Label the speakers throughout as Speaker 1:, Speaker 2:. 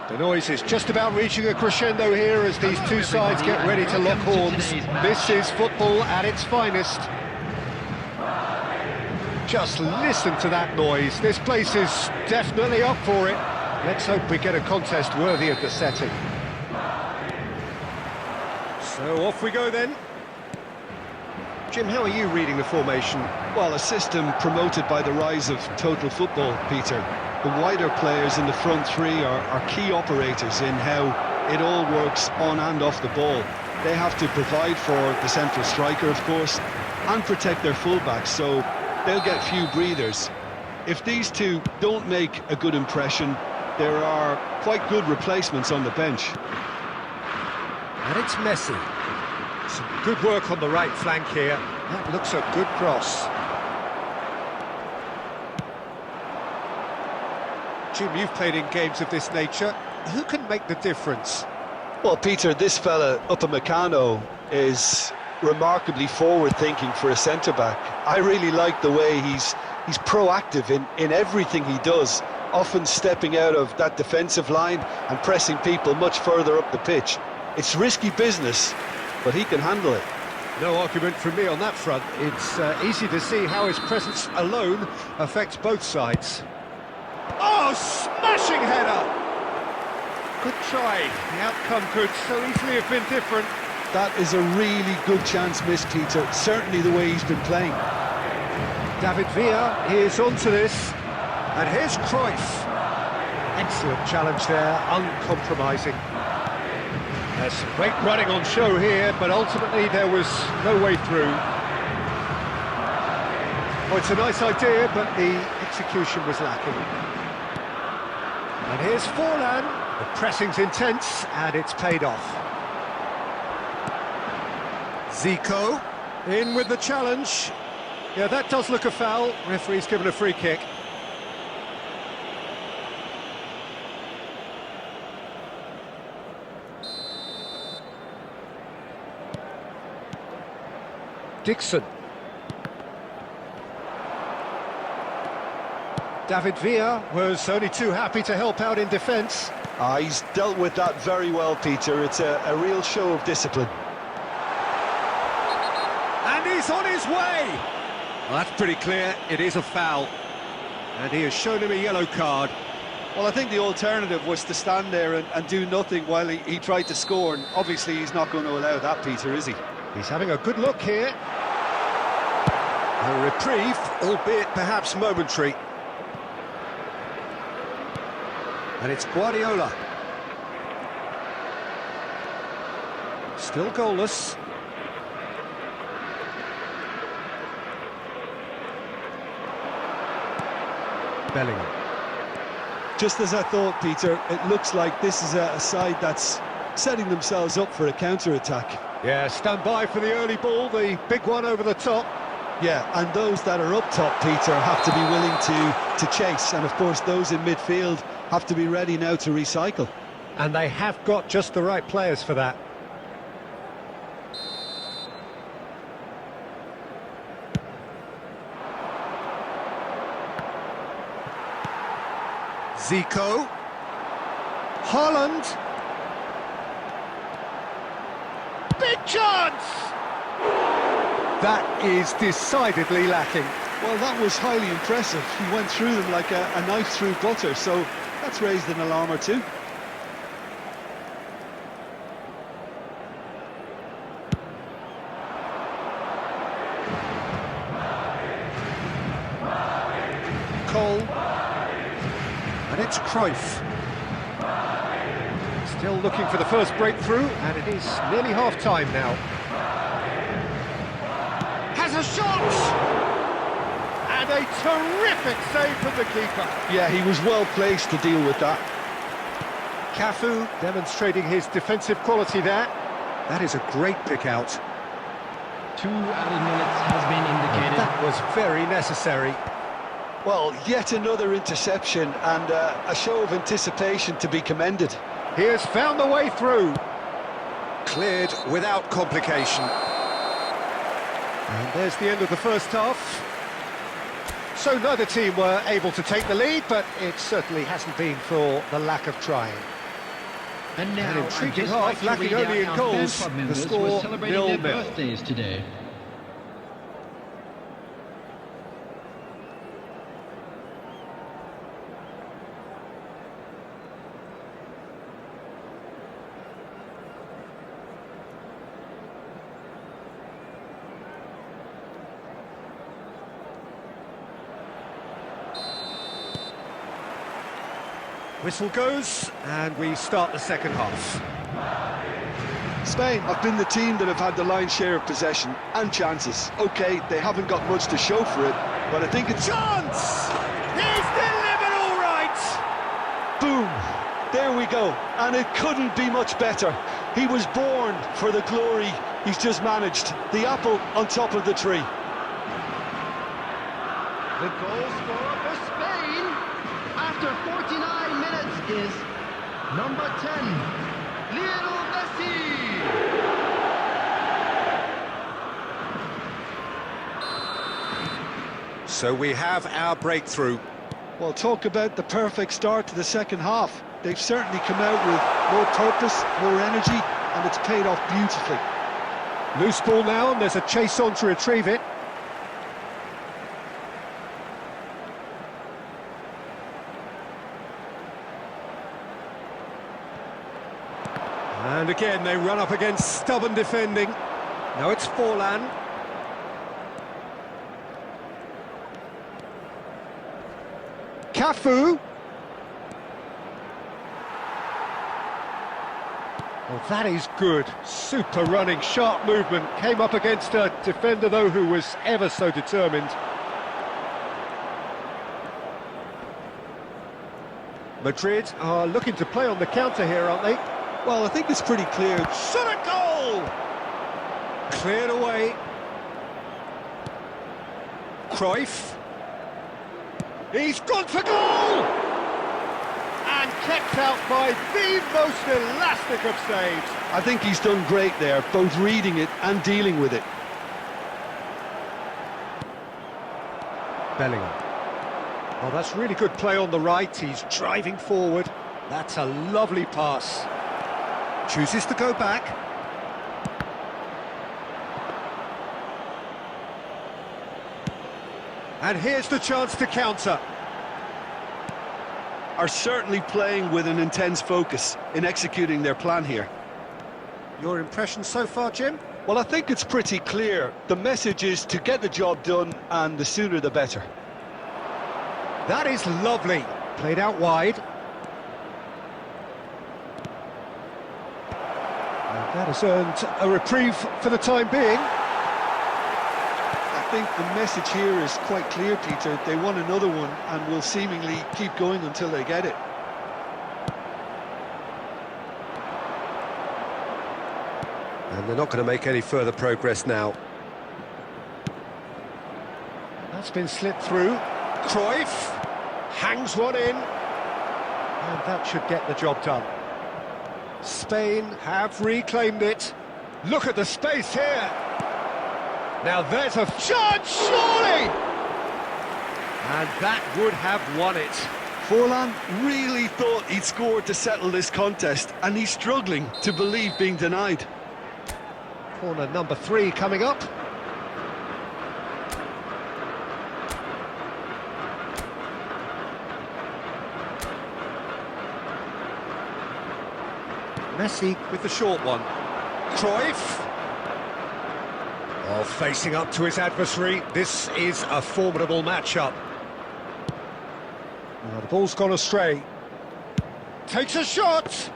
Speaker 1: The noise is just about reaching a crescendo here as these two sides get ready to lock horns. This is football at its finest. Just listen to that noise. This place is definitely up for it. Let's hope we get a contest worthy of the setting. So off we go then. Jim, how are you reading the formation?
Speaker 2: Well, a system promoted by the rise of total football, Peter. The wider players in the front three are key operators in how it all works on and off the ball. They have to provide for the central striker, of course, and protect their fullbacks, so they'll get few breathers. If these two don't make a good impression, there are quite good replacements on the bench.
Speaker 1: And it's Messi. Some good work on the right flank here. That looks a good cross. Jim, you've played in games of this nature. Who can make the difference?
Speaker 2: Well, Peter, this fella, Upamecano, is remarkably forward-thinking for a centre-back. I really like the way he's proactive in everything he does, often stepping out of that defensive line and pressing people much further up the pitch. It's risky business, but he can handle it.
Speaker 1: No argument from me on that front. It's easy to see how his presence alone affects both sides. Oh, smashing header! Good try. The outcome could so easily have been different.
Speaker 2: That is a really good chance missed, Peter. Certainly the way he's been playing.
Speaker 1: David Villa is onto this. And here's Cruyff. Excellent challenge there, uncompromising. There's some great running on show here, but ultimately there was no way through. Oh, it's a nice idea, but the execution was lacking. And here's Forlan. The pressing's intense, and it's paid off. Zico in with the challenge. Yeah, that does look a foul. Referee's given a free kick. Dixon. David Villa was only too happy to help out in defence.
Speaker 2: He's dealt with that very well, Peter. It's a real show of discipline.
Speaker 1: And he's on his way! Well, that's pretty clear. It is a foul. And he has shown him a yellow card.
Speaker 2: Well, I think the alternative was to stand there and do nothing while he tried to score. And obviously he's not going to allow that, Peter, is he?
Speaker 1: He's having a good look here. A reprieve, albeit perhaps momentary. And it's Guardiola. Still goalless. Bellingham.
Speaker 2: Just as I thought, Peter, it looks like this is a side that's setting themselves up for a counter-attack.
Speaker 1: Yeah, stand by for the early ball, the big one over the top.
Speaker 2: Yeah, and those that are up top, Peter, have to be willing to chase. And, of course, those in midfield have to be ready now to recycle.
Speaker 1: And they have got just the right players for that. Zico. Haaland. Big chance! That is decidedly lacking.
Speaker 2: Well, that was highly impressive. He went through them like a knife through butter, so that's raised an alarm or two.
Speaker 1: Cole. And it's Cruyff. Still looking for the first breakthrough, and it is nearly half-time now. Has a shot! And a terrific save from the keeper.
Speaker 2: Yeah, he was well placed to deal with that.
Speaker 1: Cafu demonstrating his defensive quality there. That is a great pick out.
Speaker 3: 2 added minutes has been indicated.
Speaker 1: That was very necessary.
Speaker 2: Well, yet another interception and a show of anticipation to be commended.
Speaker 1: He has found the way through. Cleared without complication. And there's the end of the first half. So neither team were able to take the lead, but it certainly hasn't been for the lack of trying.
Speaker 3: And now,
Speaker 1: An
Speaker 3: I'd
Speaker 1: intriguing
Speaker 3: just
Speaker 1: half,
Speaker 3: like to
Speaker 1: lacking
Speaker 3: read
Speaker 1: only
Speaker 3: out
Speaker 1: in
Speaker 3: our fan
Speaker 1: goals.
Speaker 3: club
Speaker 1: The
Speaker 3: members
Speaker 1: score
Speaker 3: who are celebrating their
Speaker 1: 0-0.
Speaker 3: birthdays today.
Speaker 1: Whistle goes, and we start the second half.
Speaker 2: Spain have been the team that have had the lion's share of possession and chances. Okay, they haven't got much to show for it, but I think it's...
Speaker 1: Chance! He's delivered all right!
Speaker 2: Boom! There we go, and it couldn't be much better. He was born for the glory he's just managed. The apple on top of the tree.
Speaker 3: The goal scorer for Spain after 49 minutes is number 10, Lionel Messi.
Speaker 1: So we have our breakthrough.
Speaker 2: Well, talk about the perfect start to the second half. They've certainly come out with more purpose, more energy, and it's paid off beautifully.
Speaker 1: Loose ball now, and there's a chase on to retrieve it. And again, they run up against stubborn defending. Now it's Forlan. Cafu. Well, that is good. Super running, sharp movement. Came up against a defender, though, who was ever so determined. Madrid are looking to play on the counter here, aren't they?
Speaker 2: Well, I think it's pretty clear.
Speaker 1: Shot a goal! Cleared away. Cruyff. He's gone for goal! And kept out by the most elastic of saves.
Speaker 2: I think he's done great there, both reading it and dealing with it.
Speaker 1: Bellingham. Oh, that's really good play on the right. He's driving forward. That's a lovely pass. Chooses to go back. And here's the chance to counter.
Speaker 2: Are certainly playing with an intense focus in executing their plan here.
Speaker 1: Your impression so far, Jim?
Speaker 2: Well, I think it's pretty clear. The message is to get the job done, and the sooner the better.
Speaker 1: That is lovely. Played out wide. And that has earned a reprieve for the time being.
Speaker 2: I think the message here is quite clear, Peter. They want another one and will seemingly keep going until they get it.
Speaker 1: And they're not going to make any further progress now. That's been slipped through. Cruyff hangs one in. And that should get the job done. Spain have reclaimed it. Look at the space here. Now there's a chance, surely! And that would have won it.
Speaker 2: Forlan really thought he'd scored to settle this contest, and he's struggling to believe being denied.
Speaker 1: Corner number 3 coming up. Messi with the short one. Cruyff. Oh, facing up to his adversary. This is a formidable matchup. Now the ball's gone astray. Takes a shot.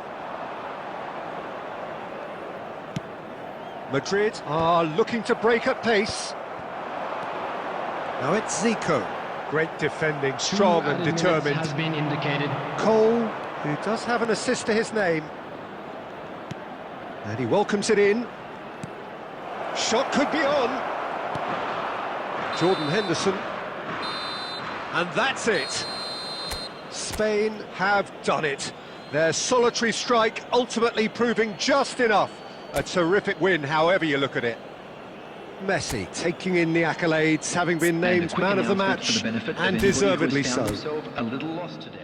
Speaker 1: Madrid are looking to break at pace. Now it's Zico. Great defending, strong and determined.
Speaker 3: Has been indicated.
Speaker 1: Cole, who does have an assist to his name. And he welcomes it in. Shot could be on. Jordan Henderson. And that's it. Spain have done it. Their solitary strike ultimately proving just enough. A terrific win, however you look at it. Messi taking in the accolades, having been named man of the match, and deservedly so.
Speaker 3: A little lost today.